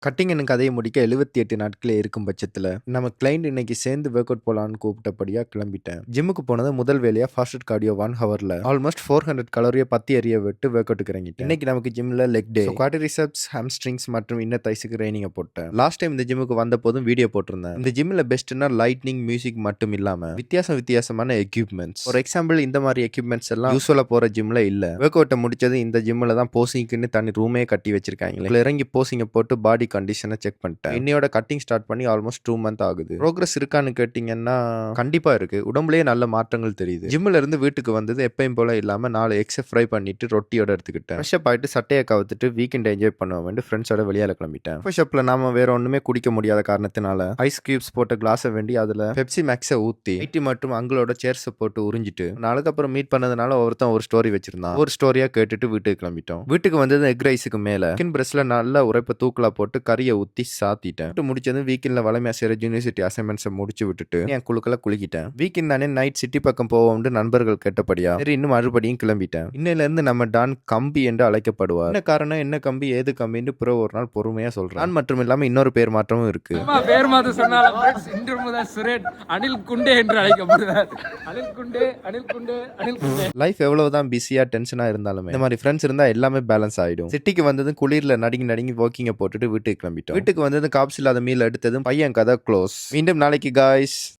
Cutting எனக்கு கதையை முடிக்க 78 நாட்களே இருக்கும் பட்சத்தில் நம்ம கிளைண்ட் இன்னைக்கு சேர்ந்து ஒர்க் அவுட் போலான்னு கூப்பிட்டபடியா கிளம்பிட்டேன். ஜிம்முக்கு போனது முதல் வேலையா ஃபாஸ்ட் கார்டியோ 1 ஹவர்ல ஆல்மோஸ்ட் 400 கலோரியை பத்தி எறிய விட்டு ஒர்க் அவுட் இறங்கிட்டேன். இன்னைக்கு நமக்கு ஜிம்ல லெக் டே, குவாட்ரிசெப்ஸ், ஹாம்ஸ்ட்ரிங்ஸ் மற்றும் இன்னர் தைஸுக்கு ட்ரைனிங் போட்டேன். லாஸ்ட் டைம் இந்த ஜிம்முக்கு வந்த போதும் வீடியோ போட்டிருந்தேன். இந்த ஜிம்ல பெஸ்ட்னா லைட்னிங், மியூசிக் மட்டும் இல்லாம வித்தியாசமான எக்யூப்மெண்ட்ஸ். ஒரு எக்ஸாம்பிள், இந்த மாதிரி எக்யூப்மெண்ட்ஸ் எல்லாம் யூஸ்வலா போற ஜிம்ல இல்ல. ஒர்க் அவுட்டை முடிச்சது இந்த ஜிம்ல தான் போசிங்க்குன்னு தனி ரூமே கட்டி வச்சிருக்காங்க. இறங்கி போசிங்க போட்டு பாடி கண்டிஷனை செக் பண்ணிட்டேன். இன்னையோட கட்டிங் ஸ்டார்ட் பண்ணி ஆல்மோஸ்ட் 2 மந்த் ஆகுது. ப்ரோக்ரஸ் இருக்கான்னு கேட்டீங்கன்னா கண்டிப்பா இருக்கு. உடம்புலயே நல்ல மாற்றங்கள் தெரியுது. ஜிம்ல இருந்து வீட்டுக்கு வந்தது எப்பயும் போல இல்லாம 4 எக்ஸை ஃப்ரை பண்ணிட்டு ரொட்டியோட எடுத்துக்கிட்டேன். ஃப்ரெஷ் அப் ஆயிட்டு சட்டையை கவுத்துட்டு வீக்கெண்ட் என்ஜாய் பண்ணுவேன். ஃப்ரெண்ட்ஸோட வெளியால கிளம்பிட்டேன். ஃப்ரெஷ் அப்ல நாம வேற ஒண்ணுமே குடிக்க முடியாத காரணத்தினால ஐஸ் கியூப்ஸ் போட்ட கிளாஸை வேண்டி அதுல பெப்சி மேக்ஸை ஊத்தி ஐடி மற்றும் அங்களோட சேர்ஸ் போட்டு உறிஞ்சிட்டு நாளுக்கு அப்புறம் மீட் பண்ணதுனால ஒருத்தன் ஒரு ஸ்டோரி வச்சிருந்தான். ஒரு ஸ்டோரியா கேட்டுட்டு வீட்டுக்கு கிளம்பிட்டோம். வீட்டுக்கு வந்தது எக் ரைஸுக்கு மேல சிக்கன் பிரஸ்ட்ல நல்ல உரைப்ப தூக்கலா போட்டு கறியை ஊத்தி சாத்திட்டேன். முடிச்சது வீக்கெண்ட்ல வளமையா செய்யற யூனிவர்சிட்டி அசைன்மெண்ட்ஸை முடிச்சு விட்டுட்டு என் குழுக்களை குளிக்கிட்டேன். வீக்கெண்ட் தானே நைட் சிட்டி பக்கம் போவோம்னு நண்பர்கள் கேட்டபடியா சரி இன்னும் மறுபடியும் கிளம்பிட்டேன். இன்னையில இருந்து நம்ம டான் கம்பி என்று அழைக்கப்படுவார். என்ன காரணம், என்ன கம்பி, ஏது கம்பின்னு பிறகு ஒரு நாள் பொறுமையா சொல்றேன். நான் மட்டும் இல்லாம இன்னொரு பேர் மாற்றமும் இருக்கு. பேர் மாற்றம் சொன்னாலும் இன்று முதல் சுரேட் அனில் குண்டே என்று அழைக்கப்படுகிறார். அனில் குண்டே. லைஃப் எவ்வளவுதான் பிஸியா டென்ஷனா இருந்தாலுமே இந்த மாதிரி ஃப்ரெண்ட்ஸ் இருந்தா எல்லாமே பேலன்ஸ் ஆயிடும். சிட்டிக்கு வந்தது குளிர்ல நடுங்கி வாக்கிங்க போட்டுட்டு வீட்டுக்கு கிளம்பிட்டோம். வீட்டுக்கு வந்தது காப்ஸ் இல்லாத மீல் எடுத்ததும் பையன் கதை க்ளோஸ். மீண்டும் நாளைக்கு காய்ஸ்.